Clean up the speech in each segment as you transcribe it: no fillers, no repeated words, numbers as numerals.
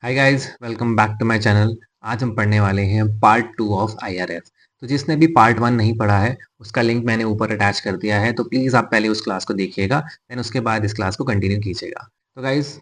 Hi guys, welcome back to my channel. आज हम पढ़ने वाले हैं पार्ट 2 ऑफ आईआरएफ। तो जिसने भी पार्ट 1 नहीं पढ़ा है उसका लिंक मैंने ऊपर अटैच कर दिया है, तो प्लीज़ आप पहले उस क्लास को देखिएगा, देन उसके बाद इस क्लास को कंटिन्यू कीजिएगा। तो गाइस,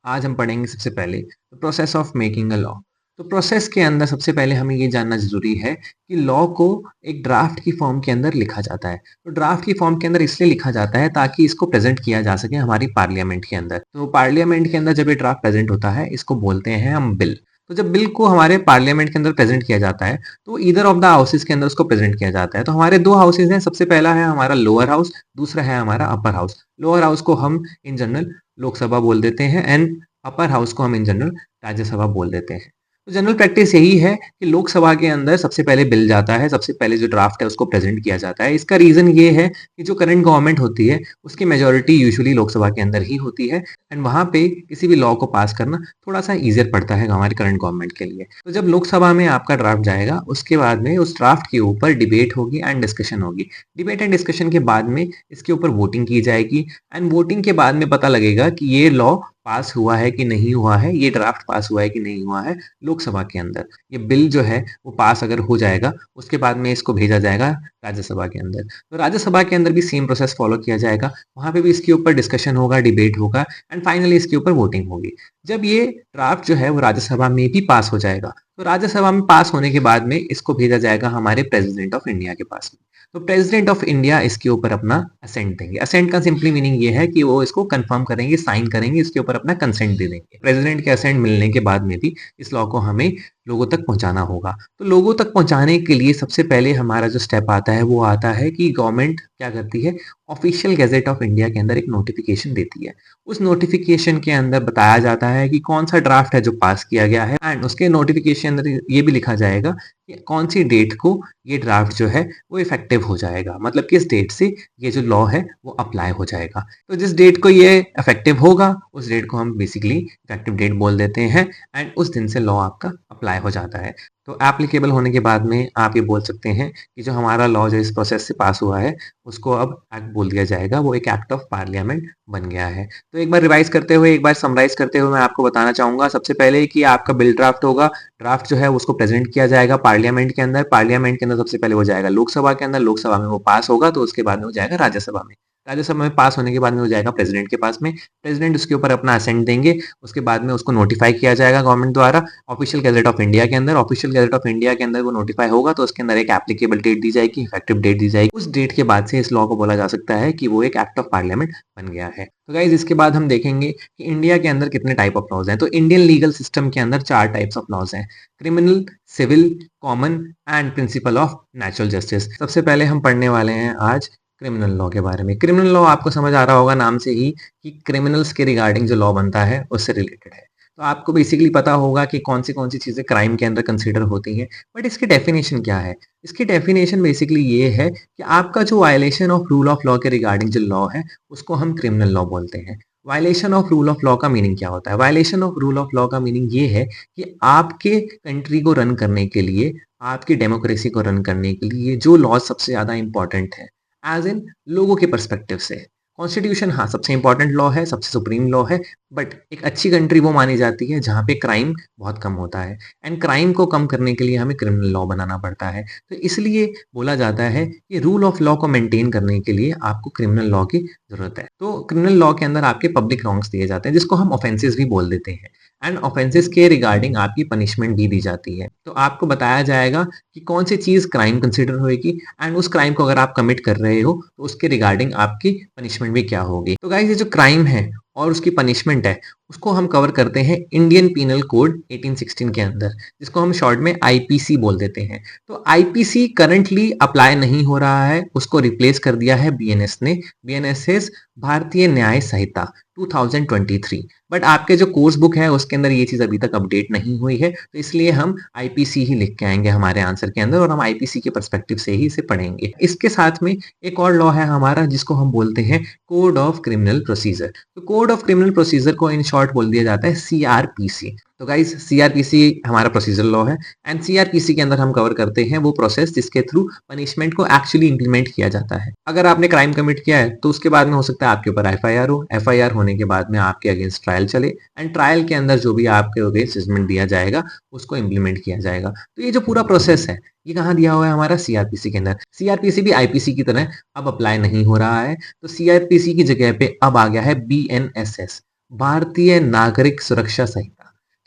आज हम पढ़ेंगे सबसे पहले process of making a law. तो प्रोसेस के अंदर सबसे पहले हमें ये जानना ज़रूरी है कि लॉ को एक ड्राफ्ट की फॉर्म के अंदर लिखा जाता है। तो ड्राफ्ट की फॉर्म के अंदर इसलिए लिखा जाता है ताकि इसको प्रेजेंट किया जा सके हमारी पार्लियामेंट के अंदर। तो पार्लियामेंट के अंदर जब ये ड्राफ्ट प्रेजेंट होता है, इसको बोलते हैं हम बिल। तो जब बिल को हमारे पार्लियामेंट के अंदर प्रेजेंट किया जाता है, तो ईदर ऑफ द हाउसेस के अंदर उसको प्रेजेंट किया जाता है। तो हमारे दो हाउसेस हैं, सबसे पहला है हमारा लोअर हाउस, दूसरा है हमारा अपर हाउस। लोअर हाउस को हम इन जनरल लोकसभा बोल देते हैं एंड अपर हाउस को हम इन जनरल राज्यसभा बोल देते हैं। तो जनरल प्रैक्टिस यही है कि लोकसभा के अंदर सबसे पहले बिल जाता है, सबसे पहले जो ड्राफ्ट है उसको प्रेजेंट किया जाता है। इसका रीजन ये है कि जो करंट गवर्नमेंट होती है उसकी मेजोरिटी यूजुअली लोकसभा के अंदर ही होती है एंड वहां पे किसी भी लॉ को पास करना थोड़ा सा ईजियर पड़ता है हमारे करंट गवर्नमेंट के लिए। तो जब लोकसभा में आपका ड्राफ्ट जाएगा, उसके बाद में उस ड्राफ्ट के ऊपर डिबेट होगी एंड डिस्कशन होगी। डिबेट एंड डिस्कशन के बाद में इसके ऊपर वोटिंग की जाएगी एंड वोटिंग के बाद में पता लगेगा कि ये लॉ पास हुआ है कि नहीं हुआ है, ये ड्राफ्ट पास हुआ है कि नहीं हुआ है लोकसभा के अंदर। ये बिल जो है वो पास अगर हो जाएगा, उसके बाद में इसको भेजा जाएगा राज्यसभा के अंदर। तो राज्यसभा के अंदर भी सेम प्रोसेस फॉलो किया जाएगा, वहां पे भी इसके ऊपर डिस्कशन होगा, डिबेट होगा एंड फाइनली इसके ऊपर वोटिंग होगी। जब ये ड्राफ्ट जो है वो राज्यसभा में भी पास हो जाएगा, तो राज्यसभा में पास होने के बाद में इसको भेजा जाएगा हमारे प्रेसिडेंट ऑफ इंडिया के पास में। तो प्रेसिडेंट ऑफ इंडिया इसके ऊपर अपना असेंट देंगे। असेंट का सिंपली मीनिंग ये है कि वो इसको कंफर्म करेंगे, साइन करेंगे, इसके ऊपर अपना कंसेंट दे देंगे। प्रेसिडेंट के असेंट मिलने के बाद में भी इस लॉ को हमें लोगों तक पहुंचाना होगा। तो लोगों तक पहुंचाने के लिए सबसे पहले हमारा जो स्टेप आता है वो आता है कि गवर्नमेंट क्या करती है, ऑफिशियल गैजेट ऑफ इंडिया के अंदर एक नोटिफिकेशन देती है। उस नोटिफिकेशन के अंदर बताया जाता है कि कौन सा ड्राफ्ट है जो पास किया गया है एंड उसके नोटिफिकेशन अंदर ये भी लिखा जाएगा कि कौन सी डेट को ये ड्राफ्ट जो है वो इफेक्टिव हो जाएगा, मतलब किस डेट से ये जो लॉ है वो अप्लाई हो जाएगा। तो जिस डेट को ये इफेक्टिव होगा उस डेट को हम बेसिकली इफेक्टिव डेट बोल देते हैं एंड उस दिन से लॉ आपका अप्लाई हो जाता है। तो एप्लीकेबल होने के बाद में आप ये बोल सकते हैं कि जो हमारा लॉ जो इस प्रोसेस से पास हुआ है उसको अब एक्ट बोल दिया जाएगा, वो एक एक्ट ऑफ पार्लियामेंट बन गया है। तो एक बार रिवाइज करते हुए, एक बार समराइज करते हुए मैं आपको बताना चाहूंगा सबसे पहले कि आपका बिल ड्राफ्ट होगा। ड्राफ्ट जो है उसको प्रेजेंट किया जाएगा पार्लियामेंट के अंदर। पार्लियामेंट के अंदर सबसे पहले वो जाएगा लोकसभा के अंदर, लोकसभा में वो पास होगा तो उसके बाद में वो जाएगा राज्यसभा में। राज्यसभा में पास होने के बाद में वो जाएगा प्रेसिडेंट के पास में। प्रेसिडेंट उसके ऊपर अपना असेंट देंगे, उसके बाद में उसको नोटिफाई किया जाएगा गवर्नमेंट द्वारा ऑफिशियल गैजेट ऑफ इंडिया के अंदर। ऑफिशियल गैजेट ऑफ इंडिया के अंदर वो नोटिफाई होगा तो उसके अंदर एक एप्लीकेबल डेट दी जाएगी, इफेक्टिव डेट दी जाएगी। उस डेट के बाद से इस लॉ को बोला जा सकता है कि वो एक एक्ट ऑफ पार्लियामेंट बन गया है। तो गाइज, इसके बाद हम देखेंगे कि इंडिया के अंदर कितने टाइप ऑफ लॉज हैं। तो इंडियन लीगल सिस्टम के अंदर 4 टाइप्स ऑफ लॉज हैं: criminal, civil, common and principal of natural justice. सबसे पहले हम पढ़ने वाले हैं आज क्रिमिनल लॉ के बारे में। क्रिमिनल लॉ आपको समझ आ रहा होगा नाम से ही कि क्रिमिनल्स के रिगार्डिंग जो लॉ बनता है उससे रिलेटेड है। तो आपको बेसिकली पता होगा कि कौन सी चीजें क्राइम के अंदर कंसीडर होती हैं, बट इसकी डेफिनेशन क्या है? इसकी डेफिनेशन बेसिकली ये है कि आपका जो violation of rule of law के रिगार्डिंग जो लॉ है उसको हम क्रिमिनल लॉ बोलते हैं। Violation of rule of law का मीनिंग क्या होता है? Violation of rule of law का मीनिंग ये है कि आपके कंट्री को रन करने के लिए, आपकी डेमोक्रेसी को रन करने के लिए जो लॉज सबसे ज्यादा इंपॉर्टेंट है एज इन लोगों के परस्पेक्टिव से। कॉन्स्टिट्यूशन हाँ सबसे इंपॉर्टेंट लॉ है, सबसे सुप्रीम लॉ है, बट एक अच्छी कंट्री वो मानी जाती है जहाँ पे क्राइम बहुत कम होता है एंड क्राइम को कम करने के लिए हमें क्रिमिनल लॉ बनाना पड़ता है। तो इसलिए बोला जाता है कि रूल ऑफ लॉ को मेंटेन करने के लिए आपको क्रिमिनल लॉ की जरूरत है। तो क्रिमिनल लॉ के अंदर आपके पब्लिक रॉन्ग्स दिए जाते हैं जिसको हम ऑफेंसेस भी बोल देते हैं एंड ऑफेंसेस के रिगार्डिंग आपकी पनिशमेंट भी दी जाती है। तो आपको बताया जाएगा कि कौन सी चीज क्राइम कंसिडर होगी एंड उस क्राइम को अगर आप कमिट कर रहे हो तो उसके रिगार्डिंग आपकी पनिशमेंट भी क्या होगी। तो गाइस, ये जो क्राइम है और उसकी पनिशमेंट है उसको हम कवर करते हैं इंडियन पीनल कोड 1816 के अंदर, जिसको हम शॉर्ट में आईपीसी बोल देते हैं। तो आईपीसी करंटली अप्लाई नहीं हो रहा है, उसको रिप्लेस कर दिया है बीएनएस ने। बीएनएस इज भारतीय न्याय संहिता 2023। बट आपके जो कोर्स बुक है उसके अंदर ये चीज अभी तक अपडेट नहीं हुई है, तो इसलिए हम आईपीसी ही लिख के आएंगे हमारे आंसर के अंदर और हम आईपीसी के परस्पेक्टिव से ही इसे पढ़ेंगे। इसके साथ में एक और लॉ है हमारा जिसको हम बोलते हैं कोड ऑफ क्रिमिनल प्रोसीजर। तो कोड ऑफ क्रिमिनल प्रोसीजर को इन शॉर्ट बोल दिया जाता है सीआरपीसी। तो गाइस सीआरपीसी हमारा प्रोसीजरल लॉ है एंड सीआरपीसी के अंदर हम कवर करते हैं वो प्रोसेस जिसके थ्रू पनिशमेंट को एक्चुअली इंप्लीमेंट किया जाता है। अगर आपने क्राइम कमिट किया है तो उसके बाद में हो सकता है आपके ऊपर एफआईआर हो, एफआईआर होने के बाद में आपके अगेंस्ट ट्रायल चले एंड ट्रायल के अंदर जो भी आपके अगेंस्ट जजमेंट दिया जाएगा उसको इंप्लीमेंट किया जाएगा। तो ये जो पूरा प्रोसेस है ये कहाँ दिया हुआ है हमारा सीआरपीसी के अंदर। सीआरपीसी भी आईपीसी की तरह अब अप्लाई नहीं हो रहा है, तो सीआरपीसी की जगह पे अब आ गया है बीएनएसएस, भारतीय नागरिक सुरक्षा संहिता।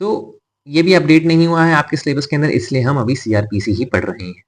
तो ये भी अपडेट नहीं हुआ है आपके सिलेबस के अंदर, इसलिए हम अभी सीआरपीसी ही पढ़ रहे हैं।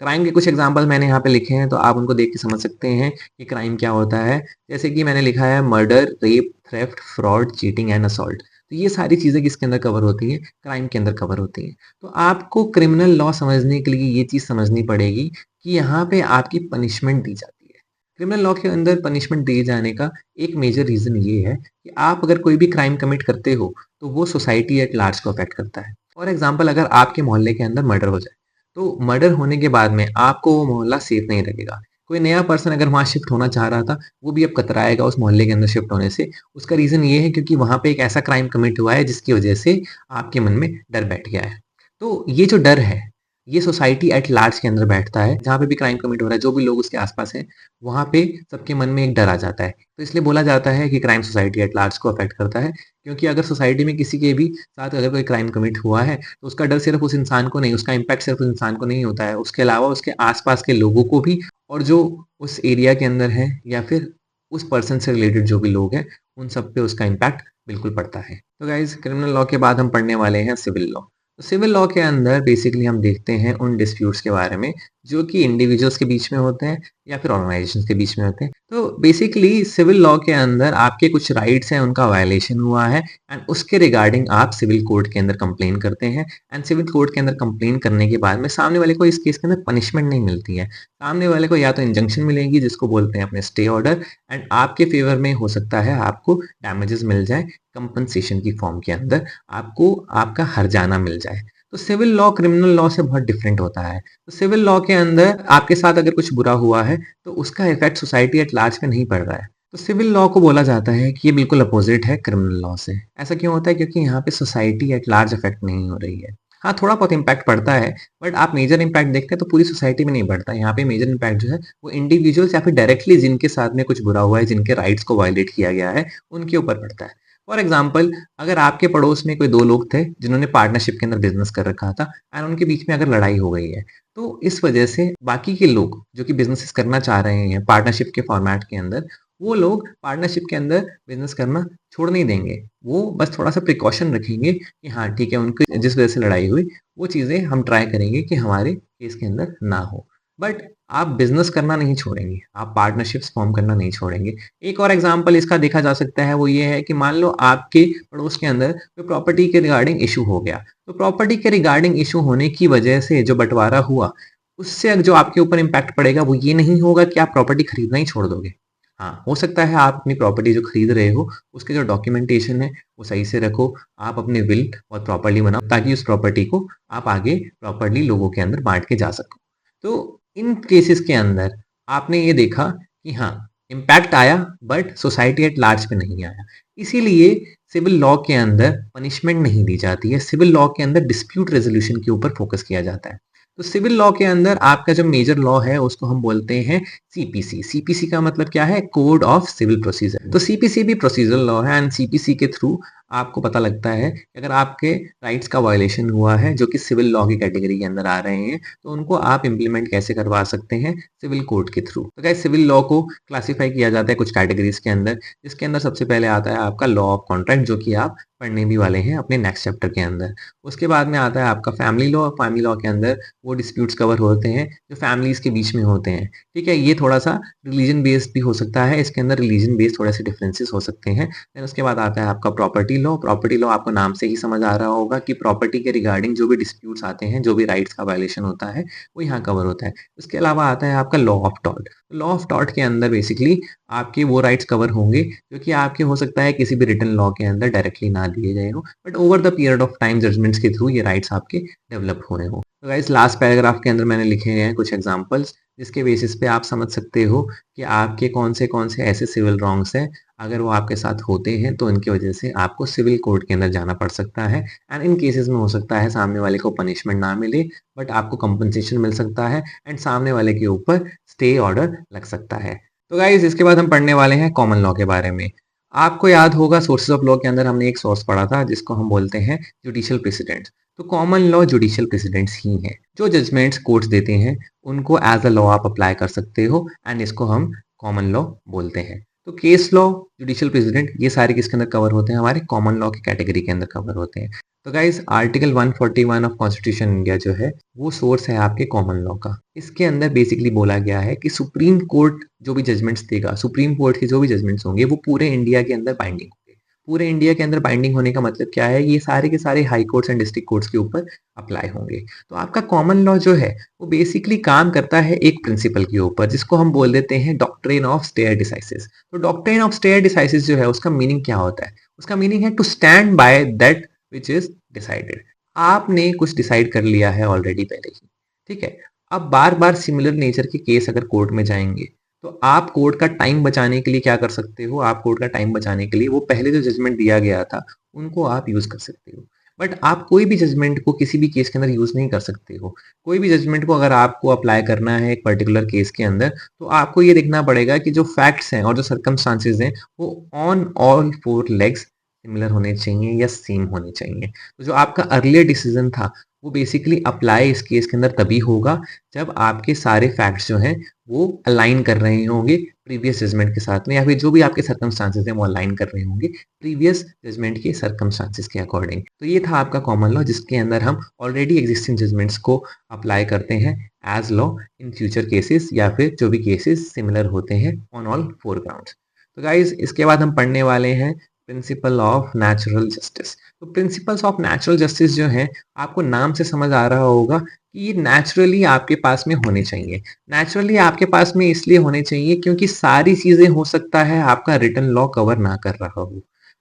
क्राइम के कुछ एग्जांपल मैंने यहाँ पे लिखे हैं तो आप उनको देख के समझ सकते हैं कि क्राइम क्या होता है। जैसे कि मैंने लिखा है murder, rape, theft, fraud, cheating and assault. तो ये सारी चीजें किसके अंदर कवर होती हैं? क्राइम के अंदर कवर होती हैं। तो आपको क्रिमिनल लॉ समझने के लिए ये चीज समझनी पड़ेगी कि यहाँ पे आपकी पनिशमेंट दी जाती है। क्रिमिनल लॉ के अंदर पनिशमेंट दिए जाने का एक मेजर रीजन ये है कि आप अगर कोई भी क्राइम कमिट करते हो तो वो सोसाइटी एट लार्ज को अफेक्ट करता है। फॉर एग्जाम्पल अगर आपके मोहल्ले के अंदर मर्डर हो जाए तो मर्डर होने के बाद में आपको वो मोहल्ला सेफ नहीं लगेगा। कोई नया पर्सन अगर वहाँ शिफ्ट होना चाह रहा था, वो भी अब कतराएगा उस मोहल्ले के अंदर शिफ्ट होने से। उसका रीज़न ये है क्योंकि वहाँ पे एक ऐसा क्राइम कमिट हुआ है जिसकी वजह से आपके मन में डर बैठ गया है। तो ये जो डर है, ये सोसाइटी एट लार्ज के अंदर बैठता है। जहाँ पे भी क्राइम कमिट हो रहा है, जो भी लोग उसके आस-पास हैं, वहाँ पे सबके मन में एक डर आ जाता है। तो इसलिए बोला जाता है कि क्राइम सोसाइटी एट लार्ज को अफेक्ट करता है, क्योंकि अगर सोसाइटी में किसी के भी साथ अगर कोई क्राइम कमिट हुआ है, तो उसका डर सिर्फ़ उस इंसान को नहीं, उसका इम्पैक्ट सिर्फ़ उस इंसान को नहीं होता है, उसके अलावा उसके आस-पास के लोगों को भी, और जो उस एरिया के अंदर हैं या फिर उस पर्सन से रिलेटेड जो भी लोग हैं, उन सब पे उसका इम्पैक्ट बिल्कुल पड़ता है। तो गाइज़ क्रिमिनल लॉ के बाद हम पढ़ने वाले हैं सिविल लॉ। तो सिविल लॉ के अंदर बेसिकली हम देखते हैं उन डिस्प्यूट्स के बारे में जो कि इंडिविजुअल्स के बीच में होते हैं या फिर ऑर्गेनाइजेशंस के बीच में होते हैं। तो बेसिकली सिविल लॉ के अंदर आपके कुछ राइट्स हैं, उनका वायलेशन हुआ है एंड उसके रिगार्डिंग आप सिविल कोर्ट के अंदर कंप्लेन करते हैं एंड सिविल कोर्ट के अंदर कंप्लेन करने के बाद में सामने वाले को इस केस के अंदर पनिशमेंट नहीं मिलती है। सामने वाले को या तो इंजंक्शन मिलेगी जिसको बोलते हैं अपने स्टे ऑर्डर, एंड आपके फेवर में हो सकता है आपको डैमेजेस मिल जाए कंपनसेशन की फॉर्म के अंदर, आपको आपका हर्जाना मिल जाए। तो सिविल लॉ क्रिमिनल लॉ से बहुत डिफरेंट होता है। तो सिविल लॉ के अंदर आपके साथ अगर कुछ बुरा हुआ है तो उसका इफेक्ट सोसाइटी एट लार्ज पे नहीं पड़ रहा है। तो सिविल लॉ को बोला जाता है कि ये बिल्कुल अपोजिट है क्रिमिनल लॉ से। ऐसा क्यों होता है? क्योंकि यहाँ पे सोसाइटी एट लार्ज अफेक्ट नहीं हो रही है। हाँ, थोड़ा बहुत इम्पैक्ट पड़ता है, बट आप मेजर इम्पैक्ट देखते हैं तो पूरी सोसाइटी में नहीं पड़ता। यहाँ पे मेजर इम्पैक्ट जो है वो इंडिविजुअल्स या फिर डायरेक्टली जिनके साथ में कुछ बुरा हुआ है, जिनके राइट्स को वायलेट किया गया है, उनके ऊपर पड़ता है। फॉर एग्जाम्पल, अगर आपके पड़ोस में कोई 2 लोग थे जिन्होंने पार्टनरशिप के अंदर बिज़नेस कर रखा था एंड उनके बीच में अगर लड़ाई हो गई है, तो इस वजह से बाकी के लोग जो कि बिज़नेसेस करना चाह रहे हैं पार्टनरशिप के फॉर्मेट के अंदर, वो लोग पार्टनरशिप के अंदर बिज़नेस करना छोड़ नहीं देंगे। वो बस थोड़ा-सा प्रिकॉशन रखेंगे कि हाँ, ठीक है, उनकी जिस वजह से लड़ाई हुई, वो चीज़ें हम ट्राई करेंगे कि हमारे केस के अंदर ना हो। बट आप बिज़नेस करना नहीं छोड़ेंगे, आप पार्टनरशिप्स फ़ॉर्म करना नहीं छोड़ेंगे। एक और एग्ज़ाम्पल इसका देखा जा सकता है, वो ये है कि मान लो आपके पड़ोस के अंदर कोई प्रॉपर्टी के रिगार्डिंग इश्यू हो गया। तो प्रॉपर्टी के रिगार्डिंग इश्यू होने की वजह से जो बँटवारा हुआ, उससे जो आपके ऊपर इम्पैक्ट पड़ेगा वो ये नहीं होगा कि आप प्रॉपर्टी खरीदना ही छोड़ दोगे। हाँ, हो सकता है आप अपनी प्रॉपर्टी जो खरीद रहे हो, उसके जो डॉक्यूमेंटेशन है, वो सही से रखो। आप अपने विल बहुत प्रॉपर्ली बनाओ ताकि उस प्रॉपर्टी को आप आगे प्रॉपर्ली लोगों के अंदर बाँट के जा सको। तो इन केसेस के अंदर आपने ये देखा कि हाँ, इम्पैक्ट आया बट सोसाइटी एट लार्ज पे नहीं आया। इसीलिए सिविल लॉ के अंदर पनिशमेंट नहीं दी जाती है। सिविल लॉ के अंदर डिस्प्यूट रेज़ोल्यूशन के ऊपर फोकस किया जाता है। तो सिविल लॉ के अंदर आपका जो मेजर लॉ है उसको हम बोलते हैं सीपीसी। सीपीसी का मतलब क्या है? Code of civil procedure. तो सीपीसी भी प्रोसीजरल लॉ है एंड सीपीसी के थ्रू आपको पता लगता है कि अगर आपके राइट्स का वायलेशन हुआ है जो कि सिविल लॉ की कैटेगरी के अंदर आ रहे हैं, तो उनको आप इम्प्लीमेंट कैसे करवा सकते हैं? सिविल कोर्ट के थ्रू। तो गाइस सिविल लॉ को क्लासिफाई किया जाता है कुछ कैटेगरीज के अंदर, जिसके अंदर सबसे पहले आता है आपका लॉ ऑफ कॉन्ट्रैक्ट, जो कि आप पढ़ने भी वाले हैं अपने नेक्स्ट चैप्टर के अंदर। उसके बाद में आता है आपका फैमिली लॉ। फैमिली लॉ के अंदर वो डिस्प्यूट्स कवर होते हैं जो फैमिलीज के बीच में होते हैं। ठीक है, ये थोड़ा सा रिलीजन बेस्ड भी हो सकता है, इसके अंदर रिलीजन बेस्ड थोड़े से डिफरेंसेस हो सकते हैं। देन उसके बाद आता है आपका प्रॉपर्टी लॉ। प्रॉपर्टी लॉ आपको नाम से ही समझ आ रहा होगा कि प्रॉपर्टी के रिगार्डिंग जो भी डिस्प्यूट्स आते हैं, जो भी राइट्स का वायलेशन होता है, वो यहाँ कवर होता है। उसके अलावा आता है आपका law of tort. Law of tort के अंदर बेसिकली आपके वो राइट्स कवर होंगे जो कि आपके हो सकता है किसी भी रिटन लॉ के अंदर डायरेक्टली ना दिए गए हो, but over the period of time judgments के थ्रू ये राइट्स आपके डेवलप हुए हो। तो गाइस लास्ट पैराग्राफ के अंदर मैंने लिखे हैं कुछ एग्जांपल्स जिसके बेसिस पे आप समझ सकते हो कि आपके कौन से ऐसे सिविल रॉन्ग्स हैं, अगर वो आपके साथ होते हैं तो इनकी वजह से आपको सिविल कोर्ट के अंदर जाना पड़ सकता है। एंड इन केसेस में हो सकता है सामने वाले को पनिशमेंट ना मिले, बट आपको कंपनसेशन मिल सकता है एंड सामने वाले के ऊपर स्टे ऑर्डर लग सकता है। तो गाइज इसके बाद हम पढ़ने वाले हैं कॉमन लॉ के बारे में। आपको याद होगा सोर्सेज ऑफ लॉ के अंदर हमने एक सोर्स पढ़ा था जिसको हम बोलते हैं जुडिशियल प्रेसिडेंट्स। तो कॉमन लॉ जुडिशियल प्रेसिडेंट्स ही हैं। जो जजमेंट्स कोर्ट्स देते हैं उनको एज अ लॉ आप अप्लाई कर सकते हो एंड इसको हम कॉमन लॉ बोलते हैं। तो केस लॉ, जुडिशियल प्रेसिडेंट, ये सारे किसके अंदर कवर होते हैं? हमारे कॉमन लॉ की कैटेगरी के अंदर कवर होते हैं। तो guys article 141 of constitution India जो है वो सोर्स है आपके कॉमन लॉ का। इसके अंदर बेसिकली बोला गया है कि सुप्रीम कोर्ट जो भी जजमेंट्स देगा, सुप्रीम कोर्ट के जो भी जजमेंट्स होंगे वो पूरे इंडिया के अंदर बाइंडिंग होंगे। पूरे इंडिया के अंदर बाइंडिंग होने का मतलब क्या है? ये सारे के सारे high courts and district courts के ऊपर अप्लाई होंगे। तो आपका कॉमन लॉ जो है वो बेसिकली काम करता है एक प्रिंसिपल के ऊपर जिसको हम बोल देते हैं डॉक्ट्रिन ऑफ स्टेयर डिसाइसिस। तो डॉक्ट्रिन ऑफ स्टेयर डिसाइसिस जो है उसका मीनिंग क्या होता है? उसका मीनिंग है to stand by that which is decided. आपने कुछ डिसाइड कर लिया है ऑलरेडी पहले ही, ठीक है। अब बार बार सिमिलर नेचर के केस अगर कोर्ट में जाएंगे तो आप कोर्ट का टाइम बचाने के लिए क्या कर सकते हो? आप कोर्ट का टाइम बचाने के लिए वो पहले जो जजमेंट दिया गया था उनको आप यूज कर सकते हो। बट आप कोई भी जजमेंट को किसी भी केस के अंदर यूज नहीं कर सकते हो। कोई भी जजमेंट को अगर आपको अप्लाई करना है एक पर्टिकुलर केस के अंदर तो आपको ये देखना पड़ेगा कि जो फैक्ट्स हैं और जो सर्कमस्टांसेस हैं वो on all four legs similar होने चाहिए या सेम होने चाहिए। तो जो आपका अर्लियर डिसीजन था वो बेसिकली अप्लाई इस केस के अंदर तभी होगा जब आपके सारे फैक्ट्स जो हैं वो अलाइन कर रहे होंगे प्रीवियस जजमेंट के साथ में, या फिर जो भी आपके सर्कमस्टांसेस हैं वो अलाइन कर रहे होंगे प्रीवियस जजमेंट के सर्कमस्टांसेस के अकॉर्डिंग। तो ये था आपका कॉमन लॉ जिसके अंदर हम ऑलरेडी एग्जिस्टिंग जजमेंट्स को अप्लाई करते हैं as law in future cases या फिर जो भी केसेस सिमिलर होते हैं ऑन ऑल फोर ग्राउंड्स। तो गाइज इसके बाद हम पढ़ने वाले हैं प्रिंसिपल ऑफ नेचुरल जस्टिस। तो प्रिंसिपल्स ऑफ नेचुरल जस्टिस जो है आपको नाम से समझ आ रहा होगा कि ये नेचुरली आपके पास में होने चाहिए। नेचुरली आपके पास में इसलिए होने चाहिए क्योंकि सारी चीजें हो सकता है आपका रिटन लॉ कवर ना कर रहा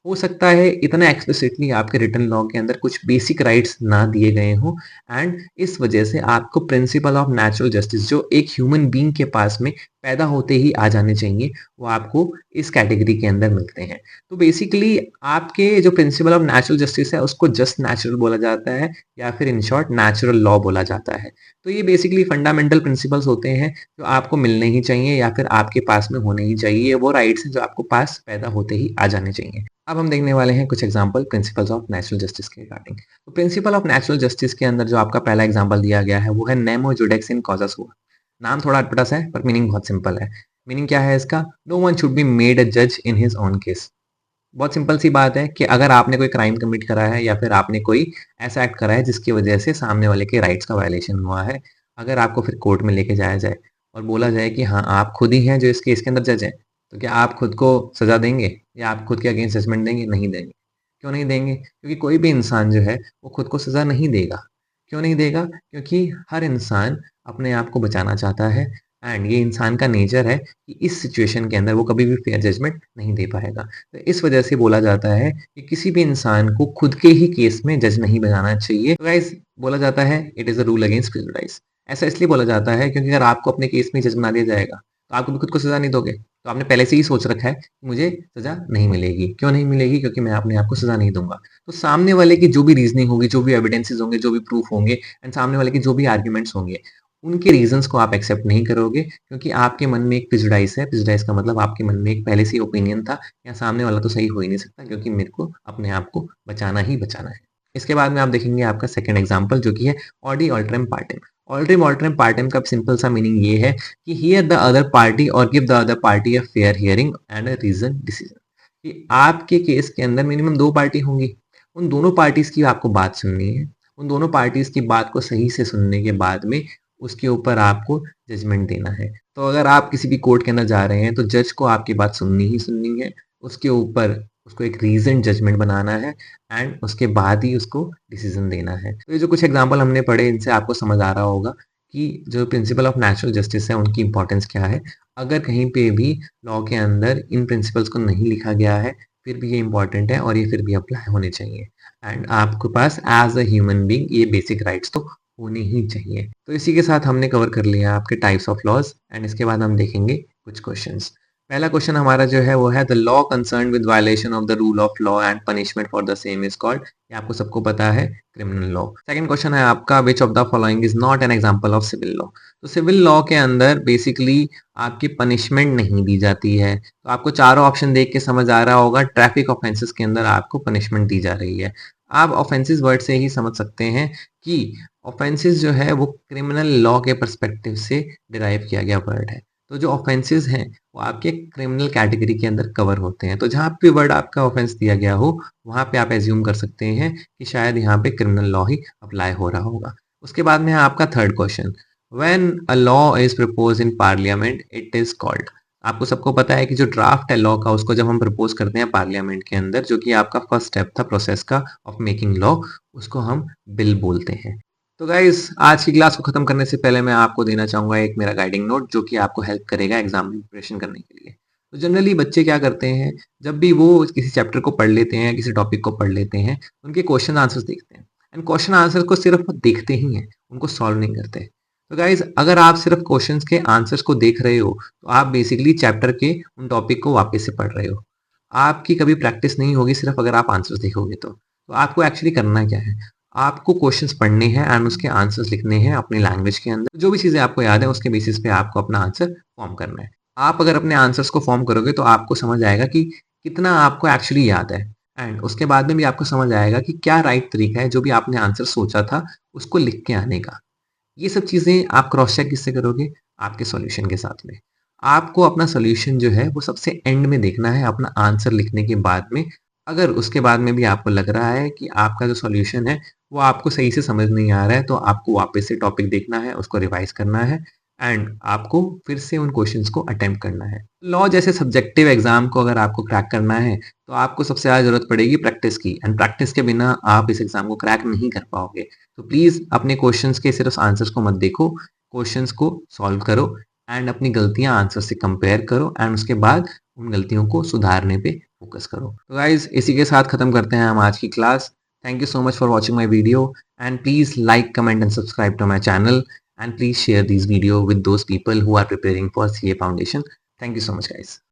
हो सकता है इतना एक्सप्लिसिटली आपके रिटन लॉ के अंदर कुछ बेसिक राइट्स ना दिए गए हों एंड इस वजह से आपको प्रिंसिपल ऑफ नेचुरल जस्टिस जो एक ह्यूमन बीइंग के पास में पैदा होते ही आ जाने चाहिए वो आपको इस कैटेगरी के अंदर मिलते हैं। तो बेसिकली आपके जो प्रिंसिपल ऑफ नेचुरल जस्टिस है उसको जस्ट नेचुरल बोला जाता है या फिर इन शॉर्ट नेचुरल लॉ बोला जाता है। तो ये बेसिकली फंडामेंटल प्रिंसिपल्स होते हैं जो आपको मिलने ही चाहिए या फिर आपके पास में होने ही चाहिए। वो राइट्स हैं जो आपको पास पैदा होते ही आ जाने चाहिए। अब हम देखने वाले हैं कुछ example principles of natural justice के रिगार्डिंग। तो प्रिंसिपल ऑफ नेचुरल जस्टिस के अंदर जो आपका पहला एग्जांपल दिया गया है वो है नेमो जुडेक्स इन कॉजा सुआ। नाम थोड़ा अटपटा सा है पर मीनिंग बहुत सिंपल है। मीनिंग क्या है इसका? No one should be made a जज इन हिज ओन केस। बहुत सिंपल सी बात है कि अगर आपने कोई क्राइम कमिट करा है या फिर आपने कोई ऐसा एक्ट करा है जिसकी वजह से सामने वाले के राइट्स का वायलेशन हुआ है, अगर आपको फिर कोर्ट में लेके जाया जाए और बोला जाए कि हाँ आप खुद ही हैं जो इस केस के अंदर जज हैं, तो क्या आप खुद को सजा देंगे या आप खुद के अगेंस्ट जजमेंट देंगे? नहीं देंगे। क्यों नहीं देंगे? क्योंकि कोई भी इंसान जो है वो खुद को सजा नहीं देगा। क्यों नहीं देगा? क्योंकि हर इंसान अपने आप को बचाना चाहता है एंड ये इंसान का नेचर है कि इस सिचुएशन के अंदर वो कभी भी फेयर जजमेंट नहीं दे पाएगा। तो इस वजह से बोला जाता है कि किसी भी इंसान को खुद के ही केस में जज नहीं बनाना चाहिए। तो गाइस बोला जाता है it is a rule against prejudice. ऐसा इसलिए बोला जाता है क्योंकि अगर आपको अपने केस में जज बना दिया जाएगा तो आप कभी खुद को सजा नहीं दोगे। तो आपने पहले से ही सोच रखा है कि मुझे सजा नहीं मिलेगी। क्यों नहीं मिलेगी? क्योंकि मैं अपने आप को सजा नहीं दूंगा। तो सामने वाले की जो भी रीजनिंग होगी, जो भी एविडेंसेस होंगे, जो भी प्रूफ होंगे एंड सामने वाले के जो भी आर्ग्यूमेंट्स होंगे उनके रीजंस को आप एक्सेप्ट नहीं करोगे क्योंकि आपके मन में एक प्रेजुडिस है। प्रेजुडिस का मतलब आपके मन में एक पहले से ओपिनियन था या सामने वाला तो सही हो ही नहीं सकता क्योंकि मेरे को अपने आप को बचाना ही बचाना है। इसके बाद में आप देखेंगे आपका सेकंड एग्जांपल जो कि है ऑडी ऑल्ट्रम पार्टेम। ऑल्ट्रम ऑल्ट्रम पार्टेम का सिंपल सा मीनिंग ये है कि हियर द अदर पार्टी और give the other party a fair hearing and a reason decision. कि आपके केस के अंदर मिनिमम दो पार्टी होंगी, उन दोनों पार्टीज की आपको बात सुननी है। उन दोनों पार्टीज की बात को सही से सुनने के बाद में उसके ऊपर आपको जजमेंट देना है। तो अगर आप किसी भी कोर्ट के अंदर जा रहे हैं तो जज को आपकी बात सुननी ही सुननी है, उसके ऊपर उसको एक रीजन जजमेंट बनाना है एंड उसके बाद ही उसको डिसीजन देना है। तो ये जो कुछ एग्जांपल हमने पढ़े इनसे आपको समझ आ रहा होगा कि जो प्रिंसिपल ऑफ नेचुरल जस्टिस है उनकी इंपॉर्टेंस क्या है। अगर कहीं पे भी लॉ के अंदर इन प्रिंसिपल्स को नहीं लिखा गया है फिर भी ये इंपॉर्टेंट है और ये फिर भी अप्लाई होने चाहिए एंड आपके पास एज अ ह्यूमन बीइंग ये बेसिक राइट्स तो होनी ही चाहिए। तो इसी के साथ हमने कवर कर लिया आपके टाइप्स ऑफ लॉज़ एंड इसके बाद हम देखेंगे कुछ क्वेश्चंस। पहला क्वेश्चन हमारा जो है वो है the law concerned with violation of the rule of law and punishment for the same is called, ये आपको सबको पता है, क्रिमिनल लॉ। सेकंड क्वेश्चन है आपका which of the following is not an example of civil law. तो civil law के अंदर बेसिकली आपकी पनिशमेंट नहीं दी जाती है। तो आपको चारों ऑप्शन देख के समझ आ रहा होगा ट्रैफिक ऑफेंसेस के अंदर आपको पनिशमेंट दी जा रही है। आप ऑफेंसेस वर्ड से ही समझ सकते हैं कि ऑफेंसेस जो है वो क्रिमिनल लॉ के पर्सपेक्टिव से डिराइव किया गया वर्ड है। तो जो ऑफेंसेस हैं वो आपके क्रिमिनल कैटेगरी के अंदर कवर होते हैं। तो जहाँ पे वर्ड आपका ऑफेंस दिया गया हो वहाँ पे आप एज्यूम कर सकते हैं कि शायद यहाँ पे क्रिमिनल लॉ ही अप्लाई हो रहा होगा। उसके बाद में है आपका third question, when a law is propose in parliament it is called. आपको सबको पता है कि जो ड्राफ्ट है लॉ का उसको जब हम प्रपोज करते हैं पार्लियामेंट के अंदर, जो कि आपका फर्स्ट स्टेप था प्रोसेस का ऑफ मेकिंग लॉ, उसको हम बिल बोलते हैं। तो गाइस आज की क्लास को खत्म करने से पहले मैं आपको देना चाहूंगा एक मेरा गाइडिंग नोट जो कि आपको हेल्प करेगा एग्जाम में प्रिपरेशन करने के लिए। तो जनरली बच्चे क्या करते हैं, जब भी वो किसी चैप्टर को पढ़ लेते हैं, किसी टॉपिक को पढ़ लेते हैं, उनके क्वेश्चन आंसर्स देखते हैं एंड क्वेश्चन आंसर को सिर्फ देखते ही हैं, उनको सॉल्व नहीं करते। तो गाइज अगर आप सिर्फ क्वेश्चंस के आंसर्स को देख रहे हो तो आप बेसिकली चैप्टर के उन टॉपिक को वापस से पढ़ रहे हो। आपकी कभी प्रैक्टिस नहीं होगी सिर्फ अगर आप आंसर्स देखोगे तो आपको एक्चुअली करना क्या है, आपको क्वेश्चंस पढ़ने हैं एंड उसके आंसर्स लिखने हैं अपनी लैंग्वेज के अंदर। जो भी चीज़ें आपको याद है उसके बेसिस पे आपको अपना आंसर फॉर्म करना है। आप अगर अपने आंसर्स को फॉर्म करोगे तो आपको समझ आएगा कि कितना आपको एक्चुअली याद है एंड उसके बाद में भी आपको समझ आएगा कि क्या राइट तरीका है जो भी आपने आंसर सोचा था उसको लिख के आने का। ये सब चीज़ें आप क्रॉस चेक किससे करोगे? आपके सॉल्यूशन के साथ में। आपको अपना सॉल्यूशन जो है वो सबसे एंड में देखना है अपना आंसर लिखने के बाद में। अगर उसके बाद में भी आपको लग रहा है कि आपका जो सॉल्यूशन है वो आपको सही से समझ नहीं आ रहा है, तो आपको वापस से टॉपिक देखना है, उसको रिवाइज़ करना है एंड आपको फिर से उन क्वेश्चंस को अटेम्प्ट करना है। लॉ जैसे सब्जेक्टिव एग्ज़ाम को अगर आपको क्रैक करना है, तो आपको सबसे ज़्यादा ज़रूरत पड़ेगी प्रैक्टिस की एंड प्रैक्टिस के बिना आप इस एग्ज़ाम को क्रैक नहीं कर पाओगे। तो प्लीज़ अपने क्वेश्चंस के सिर्फ आंसर्स को मत देखो, क्वेश्चंस को सॉल्व करो एंड अपनी गलतियाँ आंसर से कंपेयर करो एंड उसके बाद उन गलतियों को सुधारने पे फोकस करो। तो गाइज़ इसी के साथ खत्म करते हैं हम आज की class. Thank you so much for watching my video and please like, comment and subscribe to my channel and please share this video with those people who are preparing for CA Foundation. Thank you so much guys.